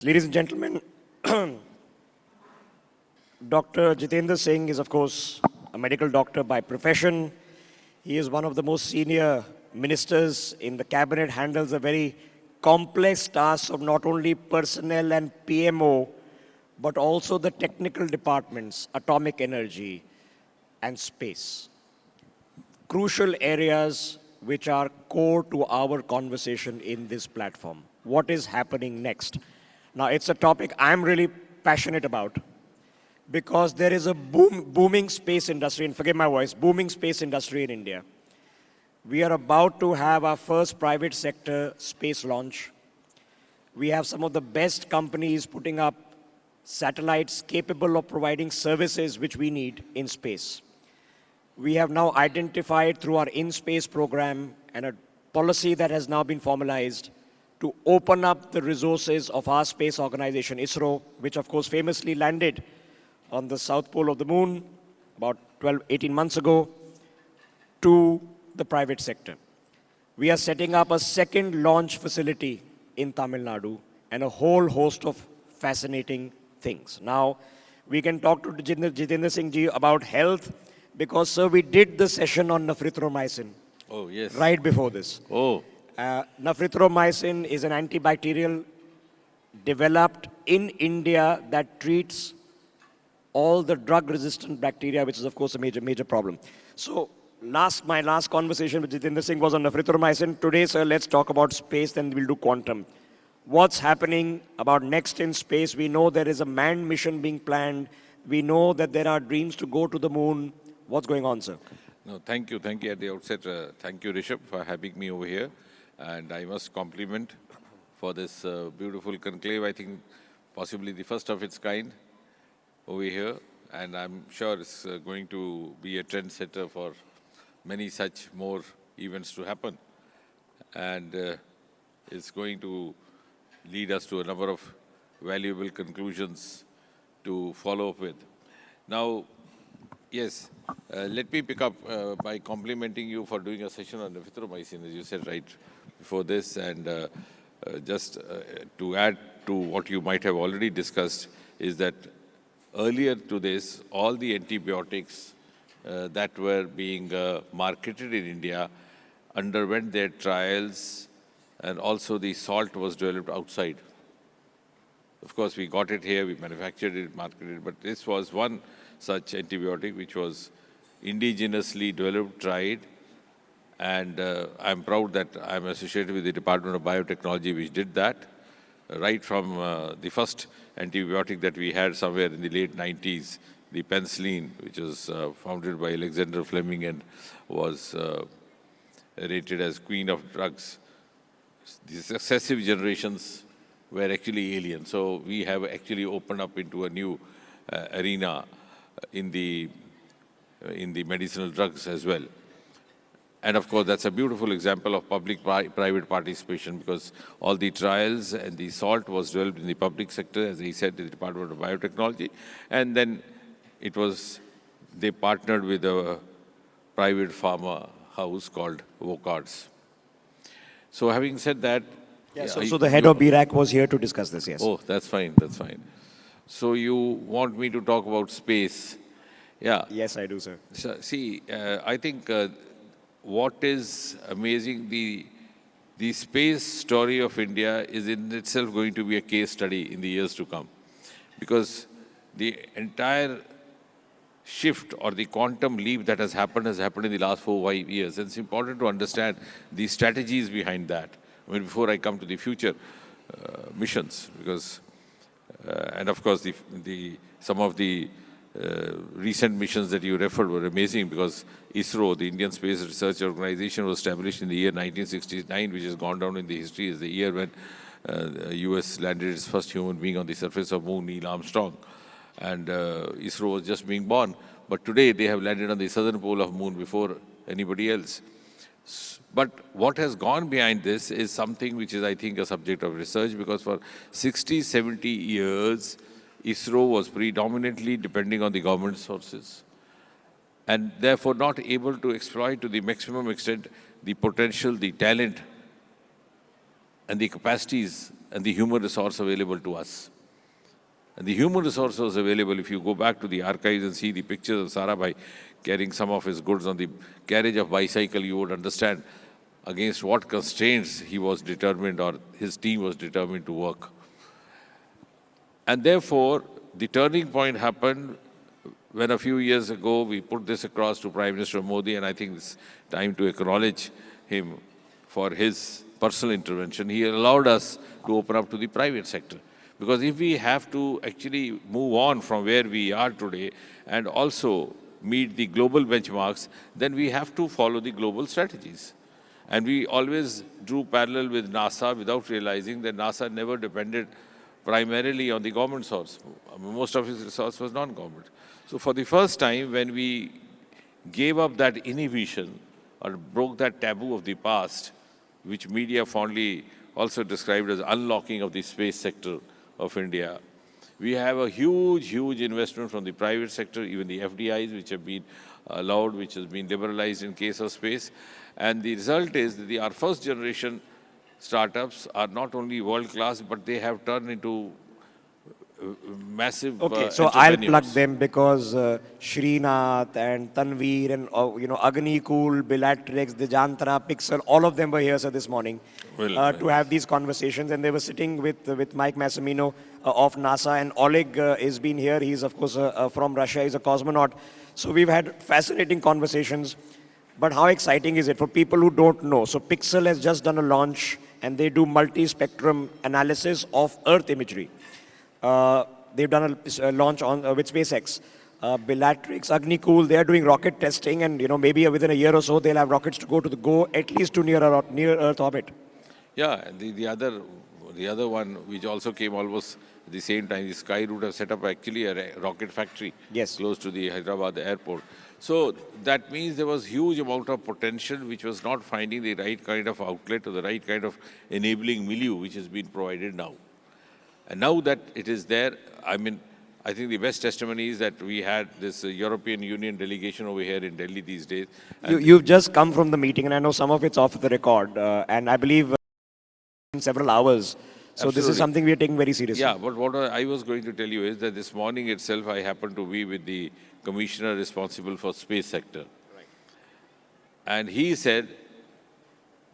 Ladies and gentlemen, Dr. Jitendra Singh is, of course, a medical doctor by profession. He is one of the most senior ministers in the cabinet, handles a very complex task of not only personnel and PMO, but also the technical departments, atomic energy and space. Crucial areas which are core to our conversation in this platform. What is happening next? Now, it's a topic I'm really passionate about because there is a booming space industry, and forgive my voice, booming space industry in India. We are about to have our first private sector space launch. We have some of the best companies putting up satellites capable of providing services which we need in space. We have now identified through our in-space program and a policy that has now been formalized to open up the resources of our space organization, ISRO, which of course famously landed on the south pole of the moon about 18 months ago, to the private sector. We are setting up a second launch facility in Tamil Nadu and a whole host of fascinating things. Now, we can talk to Jitendra Singh ji about health because, sir, we did the session on nafrithromycin. Oh, yes. Right before this. Oh. Nafrithromycin is an antibacterial developed in India that treats all the drug-resistant bacteria, which is, of course, a major problem. So, my last conversation with Jitendra Singh was on nafrithromycin. Today, sir, let's talk about space, then we'll do quantum. What's happening about next in space? We know there is a manned mission being planned. We know that there are dreams to go to the moon. What's going on, sir? No, thank you. Thank you at the outset. Thank you, Rishabh, for having me over here. And I must compliment for this beautiful conclave. I think possibly the first of its kind over here. And I'm sure it's going to be a trendsetter for many such more events to happen. And it's going to lead us to a number of valuable conclusions to follow up with. Now, yes, let me pick up by complimenting you for doing a session on nafrithromycin, as you said right before this. And just to add to what you might have already discussed is that earlier to this, all the antibiotics that were being marketed in India underwent their trials, and also the salt was developed outside. Of course, we got it here, we manufactured it, marketed it, but this was one such antibiotic which was indigenously developed, tried, and I'm proud that I'm associated with the Department of Biotechnology which did that. Right from the first antibiotic that we had somewhere in the late 90s, the penicillin, which was founded by Alexander Fleming and was rated as queen of drugs. The successive generations were actually alien. So we have actually opened up into a new arena in the medicinal drugs as well. And of course, that's a beautiful example of public-private participation because all the trials and the salt was developed in the public sector, as he said, the Department of Biotechnology. And then they partnered with a private pharma house called Wocards. So having said that... Yeah, so the head of BRAC was here to discuss this, yes. Oh, that's fine, that's fine. So you want me to talk about space? Yeah. Yes, I do, sir. So, see, I think what is amazing, the space story of India is in itself going to be a case study in the years to come. Because the entire shift or the quantum leap that has happened in the last 4-5 years. And it's important to understand the strategies behind that. I mean, before I come to the future missions, because, and of course, some of the recent missions that you referred were amazing because ISRO, the Indian Space Research Organization, was established in the year 1969, which has gone down in the history as the year when the US landed its first human being on the surface of Moon, Neil Armstrong. And ISRO was just being born. But today, they have landed on the southern pole of Moon before anybody else. But what has gone behind this is something which is, I think, a subject of research because for 60, 70 years, ISRO was predominantly depending on the government sources and therefore not able to exploit to the maximum extent the potential, the talent and the capacities and the human resource available to us. And the human resource was available. If you go back to the archives and see the pictures of Sarabhai carrying some of his goods on the carriage of bicycle, you would understand against what constraints he was determined or his team was determined to work. And therefore, the turning point happened when a few years ago we put this across to Prime Minister Modi, and I think it's time to acknowledge him for his personal intervention. He allowed us to open up to the private sector. Because if we have to actually move on from where we are today and also meet the global benchmarks, then we have to follow the global strategies. And we always drew parallel with NASA without realizing that NASA never depended primarily on the government source. Most of its resource was non-government. So for the first time, when we gave up that inhibition or broke that taboo of the past, which media fondly also described as unlocking of the space sector of India, we have a huge, huge investment from the private sector, even the FDIs, which have been allowed, which has been liberalized in case of space. And the result is that our first generation startups are not only world-class, but they have turned into massive Okay, so I'll plug entrepreneurs. them because Srinath and Tanveer and Agni Cool, Bellatrix, Dijantara, Pixel, all of them were here sir, this morning Well, to have these conversations, and they were sitting with Mike Massimino of NASA, and Oleg has been here. He's of course from Russia. He's a cosmonaut. So we've had fascinating conversations. But how exciting is it for people who don't know? So Pixel has just done a launch, and they do multi-spectrum analysis of Earth imagery. They've done a launch on with SpaceX. Bellatrix, Agni Cool, they are doing rocket testing, and maybe within a year or so they'll have rockets to go at least to near Earth orbit. yeah, and the other one, which also came almost at the same time, the Skyroot have set up actually a rocket factory Yes. close to the Hyderabad airport. So that means there was huge amount of potential which was not finding the right kind of outlet or the right kind of enabling milieu which has been provided now. And now that it is there, I mean, I think the best testimony is that we had this European Union delegation over here in Delhi these days. And You've just come from the meeting, and I know some of it's off the record, and I believe in several hours. So this is Absolutely. something we are taking very seriously. yeah, but what I was going to tell you is that this morning itself I happened to be with the commissioner responsible for space sector. And he said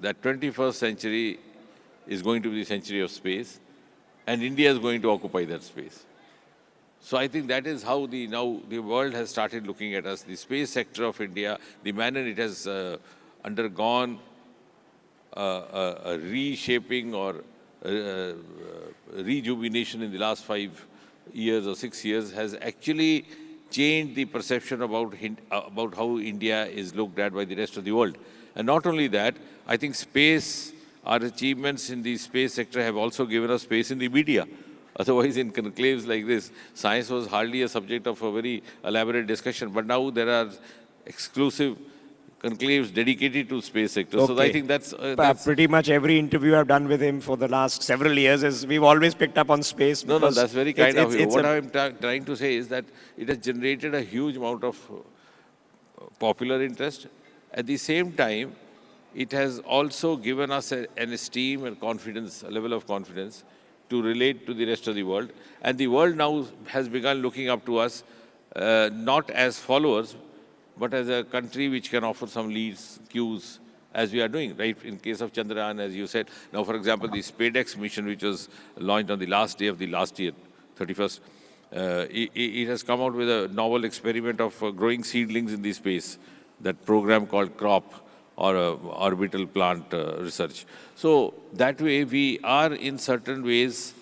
that 21st century is going to be the century of space, and India is going to occupy that space. So I think that is how now the world has started looking at us. The space sector of India, the manner it has undergone a reshaping or rejuvenation in the last 5 years or 6 years has actually changed the perception about how India is looked at by the rest of the world. And not only that, I think our achievements in the space sector have also given us space in the media. Otherwise, in conclaves like this, science was hardly a subject of a very elaborate discussion. But now there are exclusive conclaves dedicated to space sector. So I Okay. think that's Pretty much every interview I've done with him for the last several years is we've always picked up on space. no, because that's very kind of you. it's What a- I'm trying to say is that it has generated a huge amount of popular interest. At the same time, it has also given us an esteem and confidence, a level of confidence to relate to the rest of the world. And the world now has begun looking up to us not as followers, but as a country which can offer some leads, cues, as we are doing, right? In case of Chandrayaan, as you said. Now, for example, the SpaceX mission, which was launched on the last day of the last year, 31st, it has come out with a novel experiment of growing seedlings in the space, that program called CROP, or orbital plant research. So that way, we are in certain ways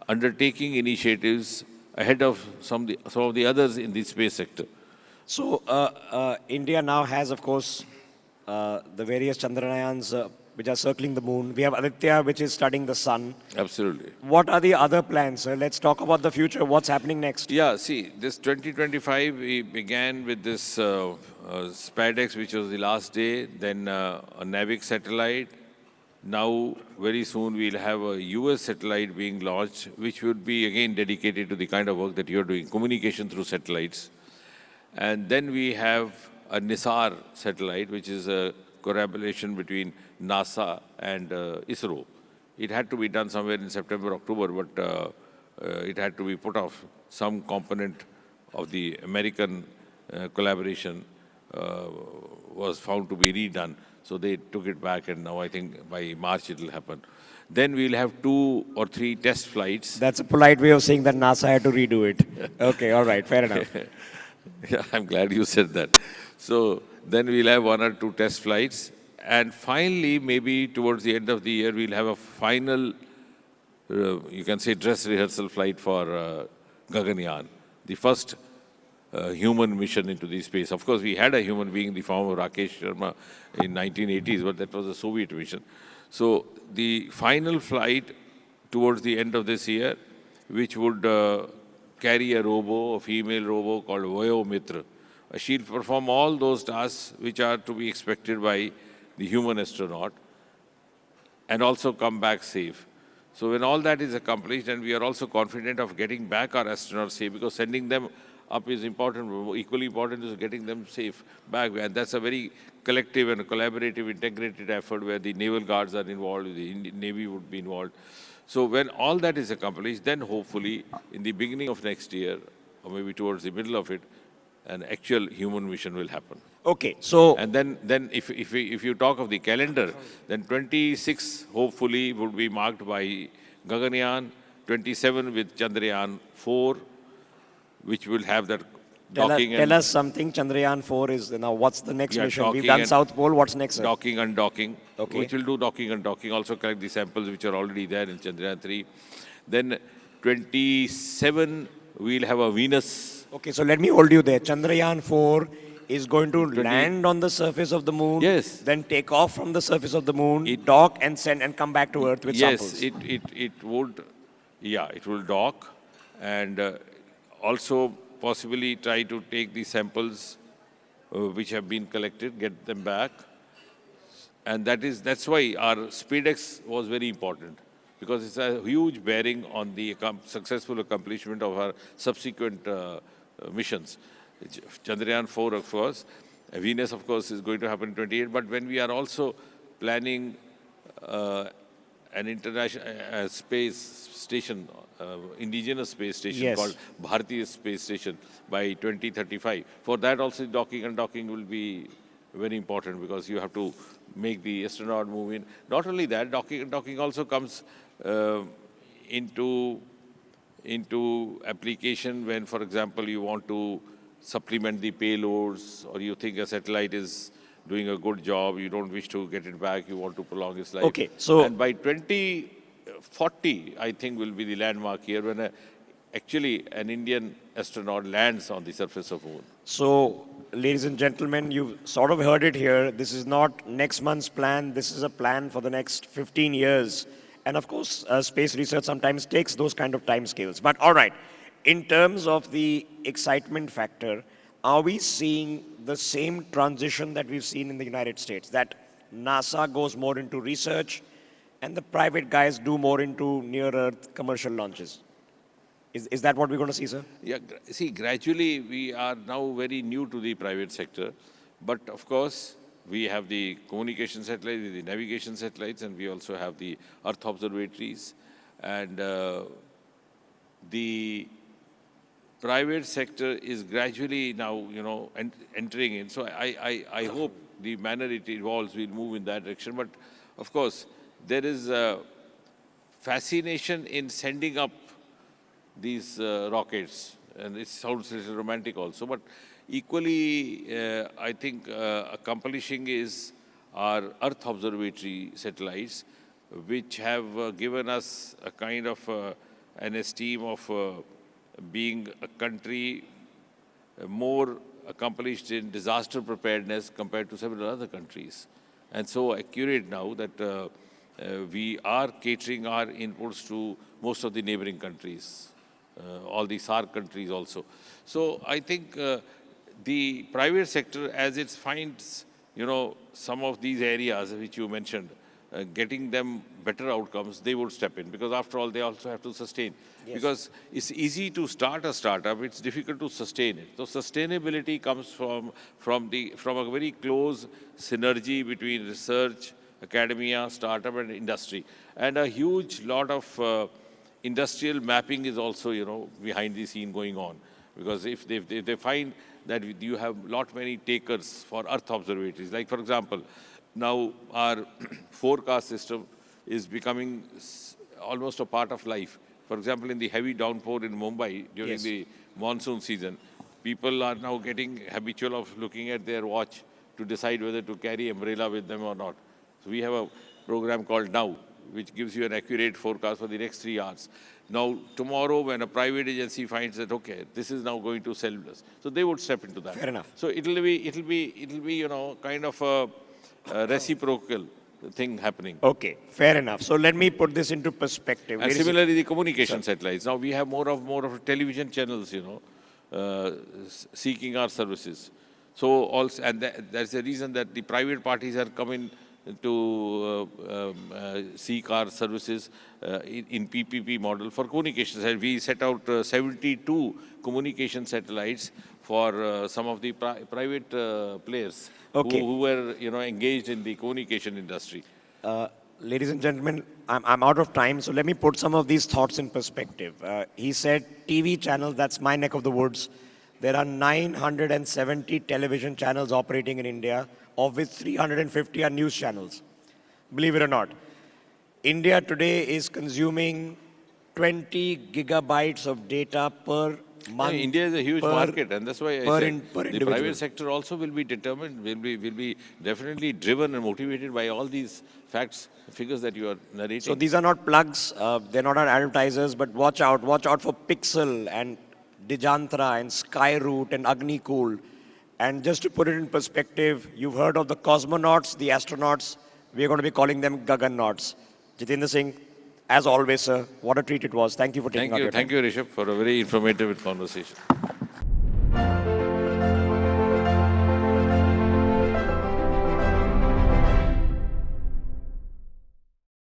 undertaking initiatives ahead of some of the others in the space sector. So India now has, of course, the various Chandrayans which are circling the moon. We have Aditya, which is studying the sun. Absolutely. What are the other plans, sir? Let's talk about the future. What's happening next? Yeah, see, this 2025, we began with this SpaceX, which was the last day, then a NAVIC satellite. Now, very soon, we'll have a US satellite being launched, which would be, again, dedicated to the kind of work that you're doing, communication through satellites. And then we have a NISAR satellite, which is a collaboration between NASA and ISRO. It had to be done somewhere in September, October, but it had to be put off. Some component of the American collaboration was found to be redone. So they took it back, and now I think by March it will happen. Then we'll have 2 or 3 test flights. That's a polite way of saying that NASA had to redo it. Okay, all right, fair enough. Yeah, I'm glad you said that. So then we'll have 1 or 2 test flights. And finally, maybe towards the end of the year, we'll have a final, you can say, dress rehearsal flight for Gaganyaan, the first human mission into the space. Of course, we had a human being in the form of Rakesh Sharma in 1980s, but that was a Soviet mission. So the final flight towards the end of this year, which would carry a robo, a female robo called Vayo Mitra. She'll perform all those tasks which are to be expected by the human astronaut and also come back safe. So when all that is accomplished, and we are also confident of getting back our astronauts safe, because sending them up is important, but equally important is getting them safe back. And that's a very collective and collaborative, integrated effort where the naval guards are involved, the Navy would be involved. So when all that is accomplished, then hopefully in the beginning of next year, or maybe towards the middle of it, an actual human mission will happen. Okay, so And then if you talk of the calendar, then 26 hopefully would be marked by Gaganyaan, 27 with Chandrayaan 4, which will have that docking tell us something. Chandrayaan 4 is now. What's the next Yeah, mission? We've docking done and- South Pole. What's next, sir? docking and docking, Okay. which will do docking and docking, also collect the samples which are already there in Chandrayaan 3. Then 27, we'll have a Venus. Okay, so let me hold you there. Chandrayaan 4 is going to land on the surface of the moon. Yes. Then take off from the surface of the moon, dock and send and come back to Earth with Yes, samples. it would, yeah, it will dock, and also possibly try to take the samples which have been collected, get them back. And that's why our SpaceX was very important, because it's a huge bearing on the successful accomplishment of our subsequent missions. Chandrayaan 4, of course. Venus, of course, is going to happen in 28. But when we are also planning an international space station, indigenous space station Yes. called Bharatiya Space Station by 2035. For that also, docking and docking will be very important, because you have to make the astronaut move in. Not only that, docking also comes into application when, for example, you want to supplement the payloads, or you think a satellite is doing a good job, you don't wish to get it back, you want to prolong its life. Okay, so- And by 2040, I think, will be the landmark year when actually an Indian astronaut lands on the surface of Moon. So, ladies and gentlemen, you've sort of heard it here. This is not next month's plan. This is a plan for the next 15 years. And of course, space research sometimes takes those kind of time scales. But all right, in terms of the excitement factor, are we seeing the same transition that we've seen in the United States? That NASA goes more into research and the private guys do more into near-Earth commercial launches? Is that what we're going to see, sir? Yeah, see, gradually we are now very new to the private sector, but of course we have the communication satellites, the navigation satellites, and we also have the Earth observatories, and the private sector is gradually now, entering in. So I hope the manner it evolves will move in that direction. But of course, there is a fascination in sending up these rockets, and it sounds a little romantic also, but equally, I think accomplishing is our Earth observatory satellites, which have given us a kind of an esteem of being a country more accomplished in disaster preparedness compared to several other countries. And so accurate now that we are catering our inputs to most of the neighboring countries, all the SAARC countries also. So I think the private sector, as it finds, some of these areas which you mentioned, getting them better outcomes, they would step in, because after all, they also have to sustain. Yes. Because it's easy to start a startup, it's difficult to sustain it. So sustainability comes from a very close synergy between research academia, startup, and industry. And a huge lot of industrial mapping is also, behind the scene going on. Because if they find that you have lot many takers for Earth observatories, like for example, now our forecast system is becoming almost a part of life. For example, in the heavy downpour in Mumbai during the monsoon season, people are now getting habitual of looking at their watch to decide whether to carry umbrella with them or not. So we have a program called Now, which gives you an accurate forecast for the next 3 hours. Now, tomorrow, when a private agency finds that, okay, this is now going to sell us, so they would step into that. Fair enough. So it'll be, kind of a reciprocal thing happening. Okay, fair enough. So let me put this into perspective. And similarly, the communication satellites. Now we have more of television channels, seeking our services. So also, and that's the reason that the private parties are coming to seek our services in PPP model for communications. And we set out 72 communication satellites for some of the private players who were, engaged in the communication industry. Ladies and gentlemen, I'm out of time, so let me put some of these thoughts in perspective. He said TV channels, that's my neck of the woods. There are 970 television channels operating in India, of which 350 are news channels. Believe it or not. India today is consuming 20 gigabytes of data per month. India is a huge market, and that's why I said the private sector also will be determined, will be definitely driven and motivated by all these facts, figures that you are narrating. So these are not plugs, they're not our advertisers, but watch out for Pixel and Dijantra and Skyroot and Agnicool. And just to put it in perspective, you've heard of the cosmonauts, the astronauts. We're going to be calling them Gagannauts. Jitendra Singh, as always, sir, what a treat it was. Thank you for taking out your time. Thank you, Rishabh, for a very informative conversation.